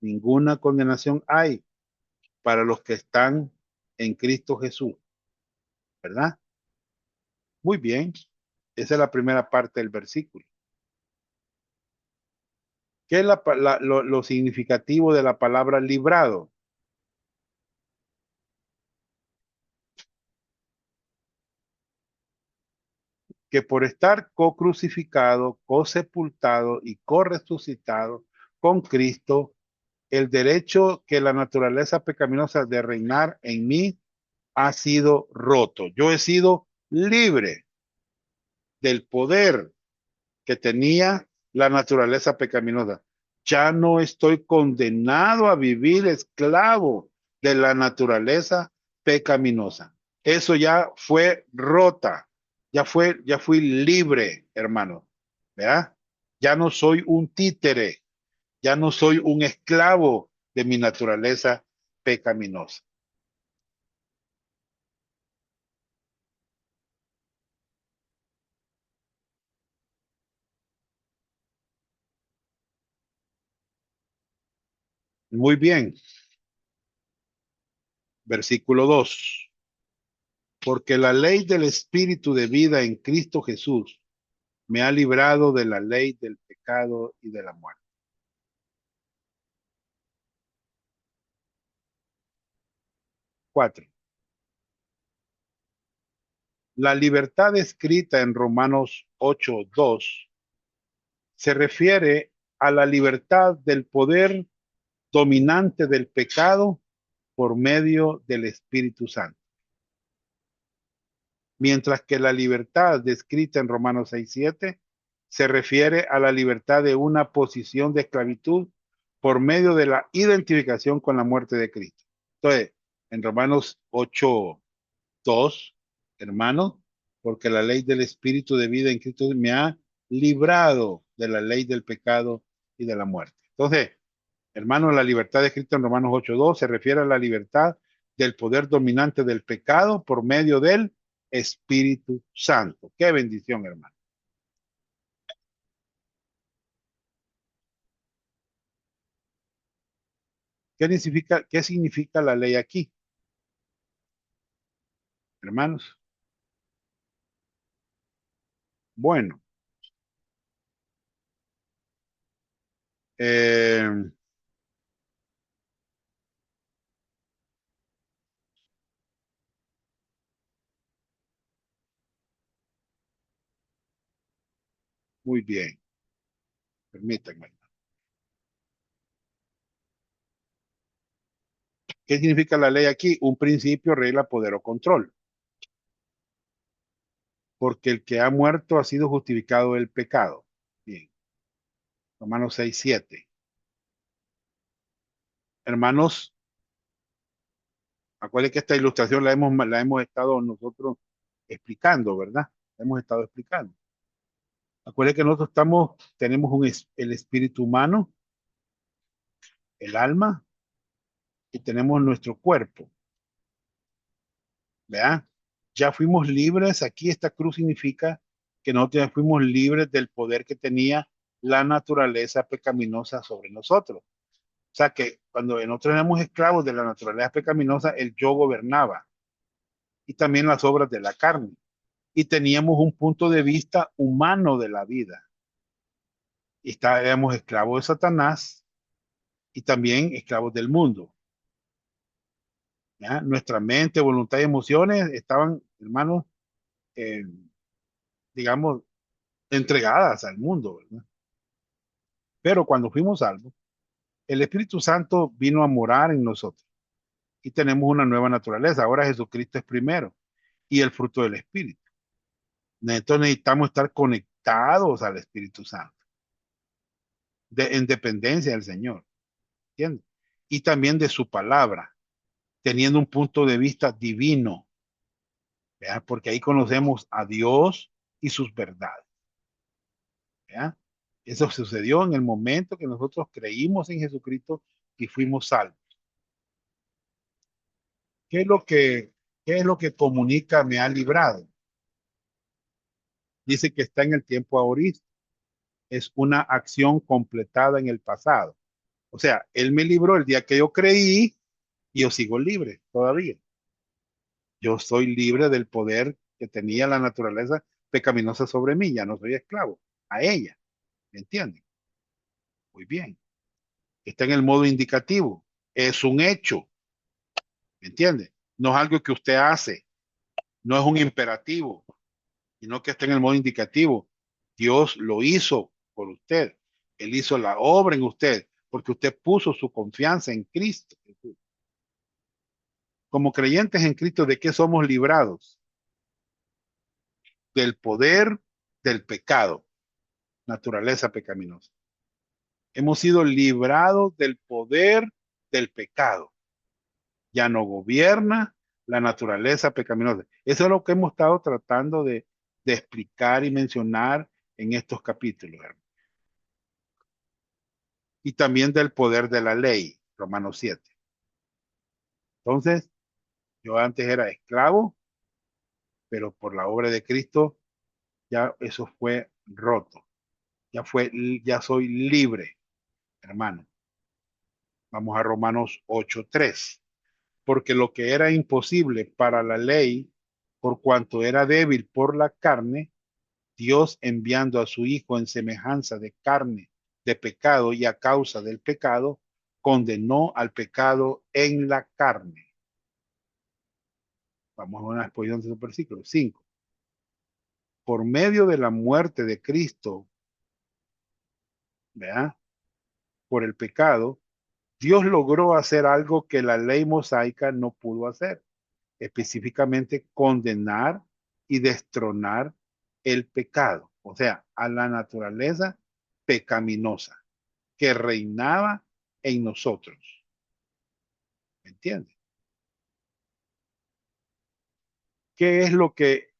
ninguna condenación hay para los que están en Cristo Jesús, ¿verdad? Muy bien. Esa es la primera parte del versículo. ¿Qué es lo significativo de la palabra librado? Que por estar co-crucificado, co-sepultado y co-resucitado con Cristo, el derecho que la naturaleza pecaminosa de reinar en mí ha sido roto. Yo he sido libre del poder que tenía la naturaleza pecaminosa. Ya no estoy condenado a vivir esclavo de la naturaleza pecaminosa. Eso ya fue rota, ya fui libre, hermano. ¿Verdad? Ya no soy un títere, ya no soy un esclavo de mi naturaleza pecaminosa. Muy bien. Versículo 2. Porque la ley del Espíritu de vida en Cristo Jesús me ha librado de la ley del pecado y de la muerte. 4. La libertad escrita en Romanos 8:2 se refiere a la libertad del poder dominante del pecado por medio del Espíritu Santo. Mientras que la libertad descrita en Romanos 6:7 se refiere a la libertad de una posición de esclavitud por medio de la identificación con la muerte de Cristo. Entonces, en Romanos 8:2, hermanos, porque la ley del Espíritu de vida en Cristo me ha librado de la ley del pecado y de la muerte. Entonces, hermanos, la libertad descrita en Romanos 8:2 se refiere a la libertad del poder dominante del pecado por medio del Espíritu Santo. Qué bendición, hermano. Qué significa la ley aquí, hermanos? Bueno, eh, muy bien, permítanme. ¿Qué significa la ley aquí? Un principio, regla, poder o control. Porque el que ha muerto ha sido justificado del pecado. Bien, Romanos 6:7. Hermanos, acuérdense que esta ilustración la hemos estado nosotros explicando, ¿verdad? La hemos estado explicando. Acuérdense que nosotros tenemos el espíritu humano, el alma y tenemos nuestro cuerpo, ¿verdad? Ya fuimos libres, aquí esta cruz significa que nosotros ya fuimos libres del poder que tenía la naturaleza pecaminosa sobre nosotros. O sea que cuando nosotros éramos esclavos de la naturaleza pecaminosa, el yo gobernaba y también las obras de la carne. Y teníamos un punto de vista humano de la vida. Y éramos esclavos de Satanás y también esclavos del mundo. ¿Ya? Nuestra mente, voluntad y emociones estaban, hermanos, eh, digamos, entregadas al mundo, ¿verdad? Pero cuando fuimos salvos, el Espíritu Santo vino a morar en nosotros y tenemos una nueva naturaleza. Ahora Jesucristo es primero y el fruto del Espíritu. Entonces necesitamos estar conectados al Espíritu Santo, en dependencia del Señor, ¿entiendes? Y también de su palabra, teniendo un punto de vista divino, ¿verdad? Porque ahí conocemos a Dios y sus verdades, ¿verdad? Eso sucedió en el momento que nosotros creímos en Jesucristo y fuimos salvos. ¿Qué es lo que, qué es lo que comunica me ha librado? Dice que está en el tiempo ahorita. Es una acción completada en el pasado. O sea, Él me libró el día que yo creí y yo sigo libre todavía. Yo soy libre del poder que tenía la naturaleza pecaminosa sobre mí. Ya no soy esclavo a ella. ¿Me entienden? Muy bien. Está en el modo indicativo. Es un hecho. ¿Me entiende? No es algo que usted hace. No es un imperativo, sino que está en el modo indicativo. Dios lo hizo por usted. Él hizo la obra en usted porque usted puso su confianza en Cristo. Como creyentes en Cristo, ¿de qué somos librados? Del poder del pecado, naturaleza pecaminosa. Hemos sido librados del poder del pecado. Ya no gobierna la naturaleza pecaminosa. Eso es lo que hemos estado tratando de explicar y mencionar en estos capítulos, hermano. Y también del poder de la ley, Romanos 7. Entonces, yo antes era esclavo, pero por la obra de Cristo ya eso fue roto. Ya soy libre, hermano. Vamos a Romanos 8:3. Porque lo que era imposible para la ley, por cuanto era débil por la carne, Dios enviando a su Hijo en semejanza de carne de pecado y a causa del pecado, condenó al pecado en la carne. Vamos a una exposición de ese versículo. 5. Por medio de la muerte de Cristo, ¿verdad? Por el pecado, Dios logró hacer algo que la ley mosaica no pudo hacer, específicamente condenar y destronar el pecado, o sea, a la naturaleza pecaminosa que reinaba en nosotros. ¿Me entiendes? ¿Qué es lo que,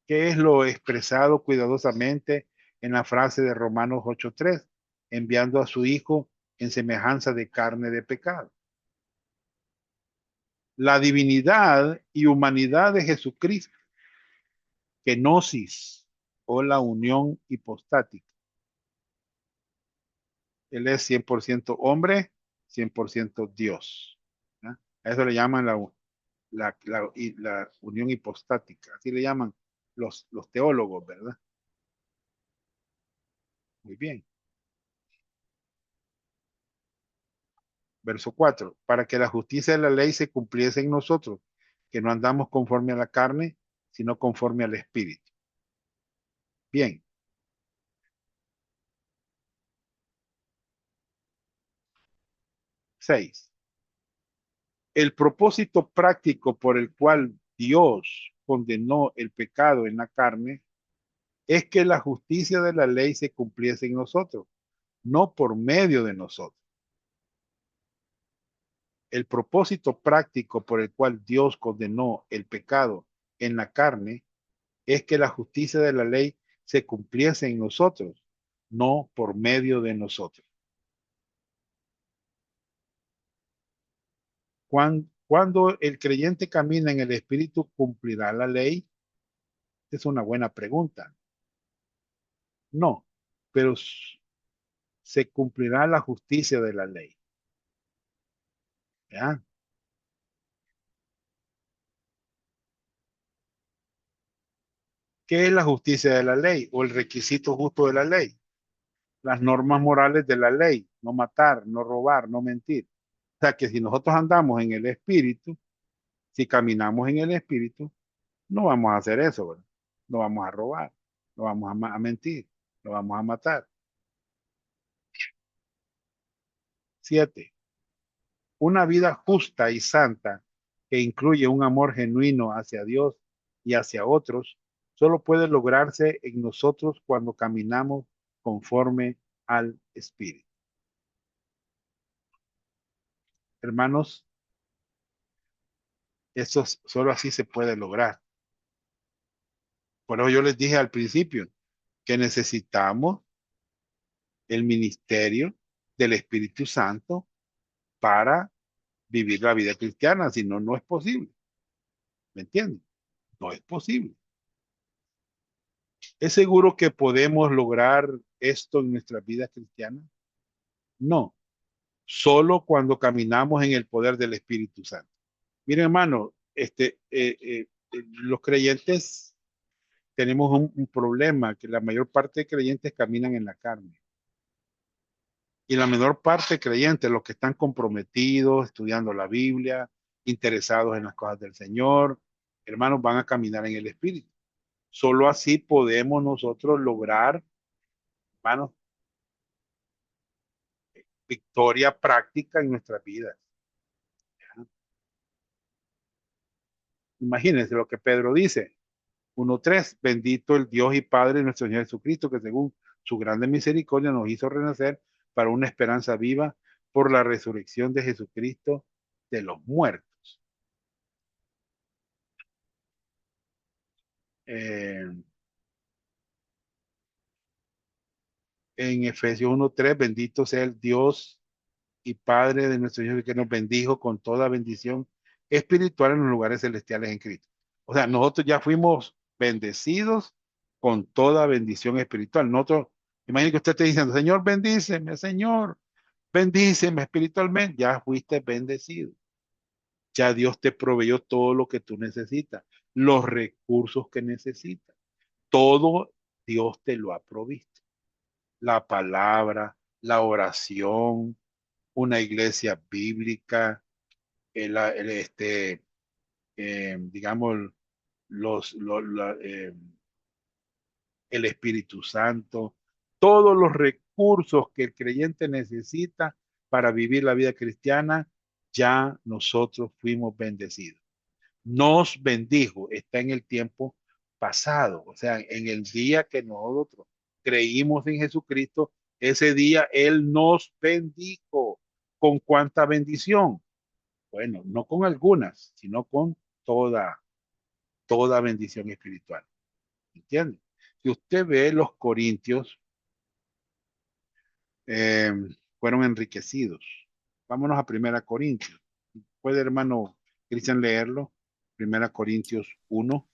qué es lo expresado cuidadosamente en la frase de Romanos 8:3? Enviando a su Hijo en semejanza de carne de pecado. La divinidad y humanidad de Jesucristo, kenosis o la unión hipostática. Él es 100% hombre, 100% Dios. ¿Ya? A eso le llaman la unión hipostática. Así le llaman los teólogos, ¿verdad? Muy bien. Verso 4. Para que la justicia de la ley se cumpliese en nosotros, que no andamos conforme a la carne, sino conforme al Espíritu. Bien. Seis. El propósito práctico por el cual Dios condenó el pecado en la carne es que la justicia de la ley se cumpliese en nosotros, no por medio de nosotros. El propósito práctico por el cual Dios condenó el pecado en la carne es que la justicia de la ley se cumpliese en nosotros, no por medio de nosotros. Cuando el creyente camina en el Espíritu, ¿cumplirá la ley? Es una buena pregunta. No, pero se cumplirá la justicia de la ley. ¿Ya? ¿Qué es la justicia de la ley o el requisito justo de la ley? Las normas morales de la ley: no matar, no robar, no mentir. O sea que si nosotros andamos en el Espíritu, si caminamos en el Espíritu, no vamos a hacer eso, ¿verdad? No vamos a robar, no vamos a mentir, no vamos a matar. 7. Una vida justa y santa que incluye un amor genuino hacia Dios y hacia otros, solo puede lograrse en nosotros cuando caminamos conforme al Espíritu. Hermanos, eso solo así se puede lograr. Por eso yo les dije al principio que necesitamos el ministerio del Espíritu Santo para vivir la vida cristiana, si no, no es posible. ¿Me entienden? No es posible. ¿Es seguro que podemos lograr esto en nuestra vida cristiana? No, solo cuando caminamos en el poder del Espíritu Santo. Miren, hermano, los creyentes tenemos un problema, que la mayor parte de creyentes caminan en la carne. Y la menor parte de creyentes, los que están comprometidos, estudiando la Biblia, interesados en las cosas del Señor, hermanos, van a caminar en el Espíritu. Solo así podemos nosotros lograr, hermanos, victoria práctica en nuestras vidas. Imagínense lo que Pedro dice. 1:3. Bendito el Dios y Padre de nuestro Señor Jesucristo, que según su grande misericordia nos hizo renacer para una esperanza viva por la resurrección de Jesucristo de los muertos. En Efesios 1:3, bendito sea el Dios y Padre de nuestro Señor, que nos bendijo con toda bendición espiritual en los lugares celestiales en Cristo. O sea, nosotros ya fuimos bendecidos con toda bendición espiritual. Nosotros, imagínate que usted esté diciendo: Señor, bendíceme, Señor, Bendíceme espiritualmente, ya fuiste bendecido. Ya Dios te proveyó todo lo que tú necesitas, los recursos que necesitas. Todo Dios te lo ha provisto. La palabra, la oración, una iglesia bíblica, digamos, el Espíritu Santo, todos los recursos que el creyente necesita para vivir la vida cristiana, ya nosotros fuimos bendecidos. Nos bendijo, está en el tiempo pasado, o sea, en el día que nosotros creímos en Jesucristo, ese día Él nos bendijo. ¿Con cuánta bendición? Bueno, no con algunas, sino con toda, toda bendición espiritual. ¿Entiende? Si usted ve los corintios, eh, fueron enriquecidos. Vámonos a Primera Corintios. ¿Puede, hermano Cristian, leerlo? Primera Corintios 1,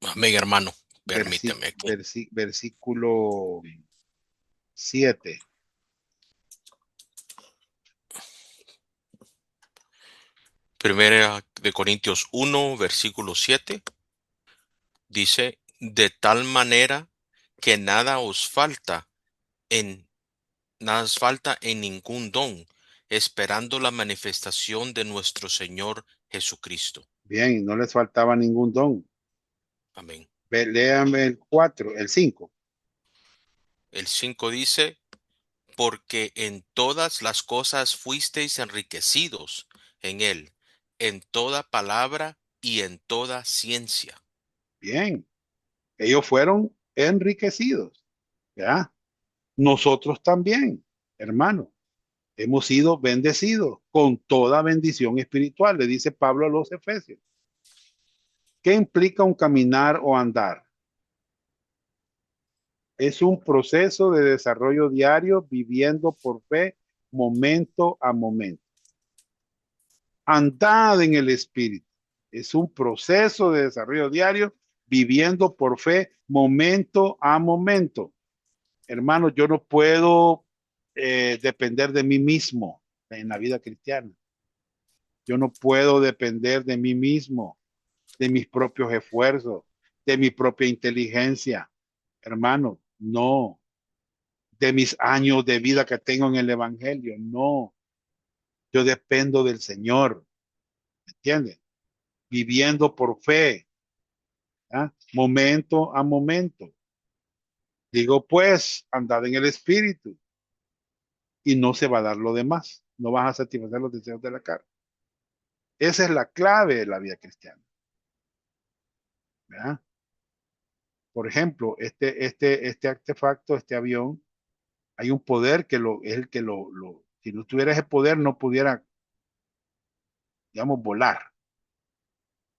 Amén, hermano. Permíteme aquí. versículo 7. Primera de Corintios 1, versículo 7. Dice, de tal manera que en, nada os falta en ningún don, esperando la manifestación de nuestro Señor Jesucristo. Bien, no les faltaba ningún don. Amén. Léame el 4, el 5. El 5 dice, porque en todas las cosas fuisteis enriquecidos en él, en toda palabra y en toda ciencia. Bien, ellos fueron enriquecidos. ¿Ya? Nosotros también, hermano, hemos sido bendecidos con toda bendición espiritual, le dice Pablo a los Efesios. ¿Qué implica un caminar o andar? Es un proceso de desarrollo diario viviendo por fe momento a momento. Andad en el Espíritu. Es un proceso de desarrollo diario viviendo por fe momento a momento. Hermano, yo no puedo depender de mí mismo en la vida cristiana. Yo no puedo depender de mí mismo, de mis propios esfuerzos, de mi propia inteligencia. Hermano, no. De mis años de vida que tengo en el Evangelio, no. Yo dependo del Señor, ¿me entiendes? Viviendo por fe, ¿ah? Momento a momento. Digo, pues, andad en el Espíritu y no se va a dar lo demás. No vas a satisfacer los deseos de la carne. Esa es la clave de la vida cristiana. ¿Verdad? Por ejemplo, este artefacto, este avión, hay un poder que es el que si no tuviera ese poder, no pudiera, digamos, volar.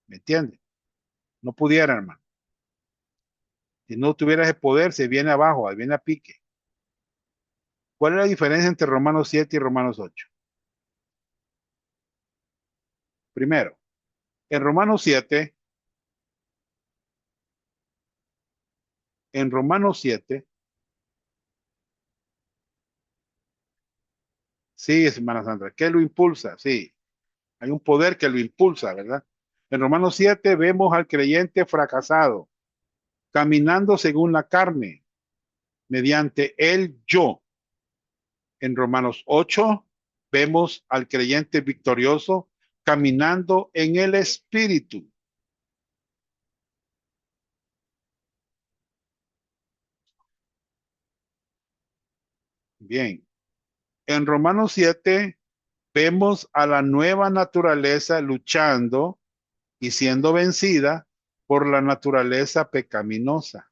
¿Me entiendes? No pudiera, hermano. Si no tuviera ese poder, se viene abajo, viene a pique. ¿Cuál es la diferencia entre Romanos 7 y Romanos 8? Primero, en Romanos 7, en Romanos 7, sí, hermana Sandra, ¿qué lo impulsa? Sí, hay un poder que lo impulsa, ¿verdad? En Romanos 7 vemos al creyente fracasado, caminando según la carne, mediante el yo. En Romanos 8 vemos al creyente victorioso, caminando en el espíritu. Bien, en Romanos 7 vemos a la nueva naturaleza luchando y siendo vencida por la naturaleza pecaminosa.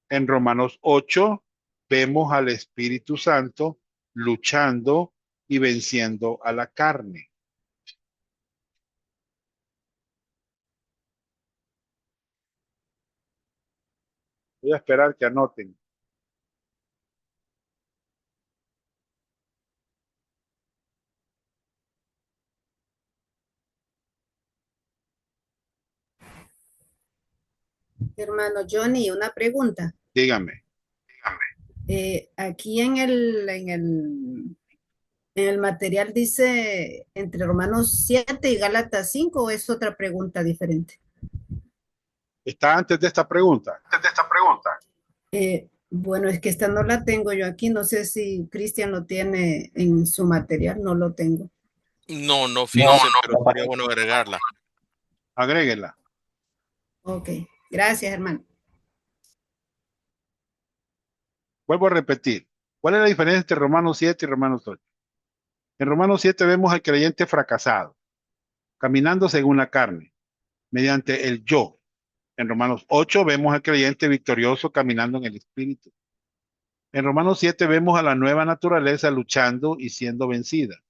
En Romanos 8 vemos al Espíritu Santo luchando y venciendo a la carne. Voy a esperar que anoten. Hermano Johnny, una pregunta. Dígame. Aquí en el material dice entre Romanos 7 y Gálatas 5, ¿o es otra pregunta diferente? Está antes de esta pregunta. Bueno, es que esta no la tengo yo aquí. No sé si Cristian lo tiene en su material. No lo tengo. No, no, No, fíjese, pero no sería parece. bueno agregarla. Agréguela. Ok, gracias, hermano. Vuelvo a repetir. ¿Cuál es la diferencia entre Romanos 7 y Romanos 8? En Romanos 7 vemos al creyente fracasado, caminando según la carne, mediante el yo. En Romanos 8 vemos al creyente victorioso caminando en el espíritu. En Romanos 7 vemos a la nueva naturaleza luchando y siendo vencida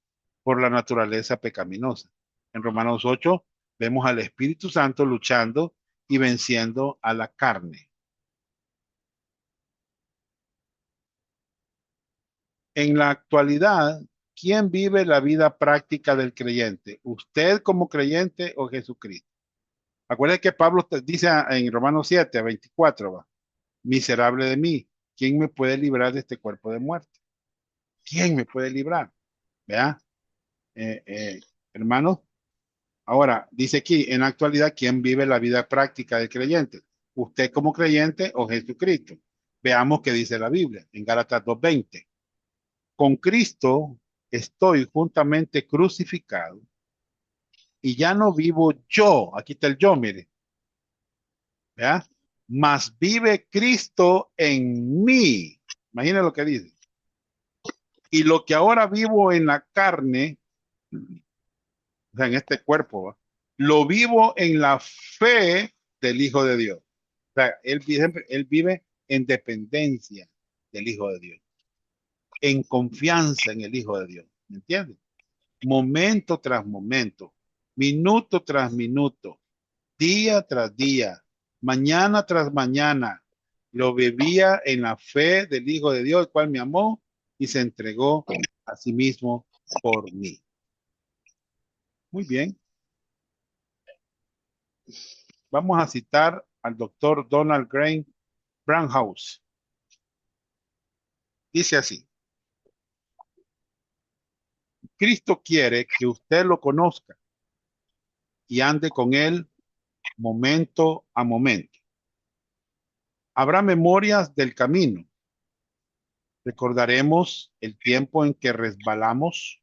por la naturaleza pecaminosa. En Romanos 8 vemos al Espíritu Santo luchando y venciendo a la carne. En la actualidad, ¿quién vive la vida práctica del creyente? ¿Usted como creyente o Jesucristo? Acuérdense que Pablo dice en Romanos 7, a 24, va, miserable de mí, ¿quién me puede librar de este cuerpo de muerte? ¿Quién me puede librar? ¿Vea? Eh, eh, hermanos, ahora dice aquí, en la actualidad, ¿quién vive la vida práctica del creyente? ¿Usted como creyente o Jesucristo? Veamos qué dice la Biblia en Gálatas 2:20. Con Cristo estoy juntamente crucificado y ya no vivo yo. Aquí está el yo, mire. ¿Ya? Mas vive Cristo en mí. Imagina lo que dice. Y lo que ahora vivo en la carne, o sea, en este cuerpo, ¿va? Lo vivo en la fe del Hijo de Dios. O sea, él vive en dependencia del Hijo de Dios, en confianza en el Hijo de Dios. ¿Me entiendes? Momento tras momento, minuto tras minuto, día tras día, mañana tras mañana, lo vivía en la fe del Hijo de Dios, el cual me amó y se entregó a sí mismo por mí. Muy bien. Vamos a citar al doctor Donald Graham Brandhaus. Dice así: Cristo quiere que usted lo conozca y ande con él momento a momento. Habrá memorias del camino. Recordaremos el tiempo en que resbalamos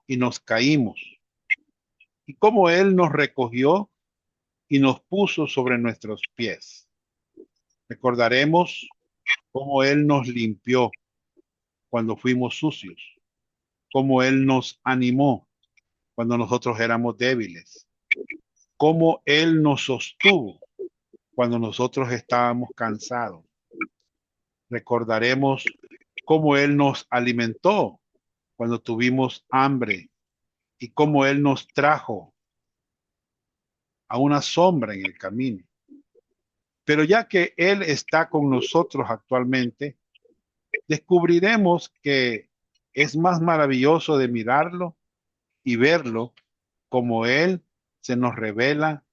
y nos caímos y cómo Él nos recogió y nos puso sobre nuestros pies. Recordaremos cómo Él nos limpió cuando fuimos sucios, cómo Él nos animó cuando nosotros éramos débiles, cómo Él nos sostuvo cuando nosotros estábamos cansados. Recordaremos cómo Él nos alimentó cuando tuvimos hambre y cómo Él nos trajo a una sombra en el camino. Pero ya que Él está con nosotros actualmente, descubriremos que es más maravilloso de mirarlo y verlo como Él se nos revela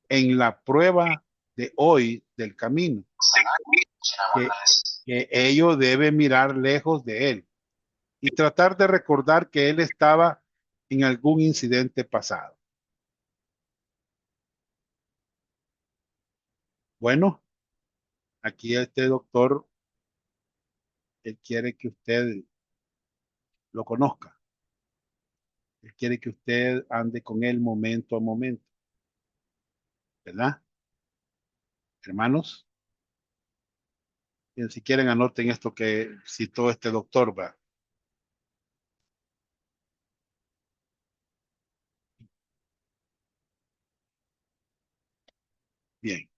en la prueba de hoy del camino, que, que ello debe mirar lejos de Él y tratar de recordar que Él estaba en algún incidente pasado. Bueno, aquí este doctor, él quiere que usted lo conozca. Él quiere que usted ande con él momento a momento, ¿verdad? Hermanos, si quieren anoten esto que citó este doctor, va. Bien.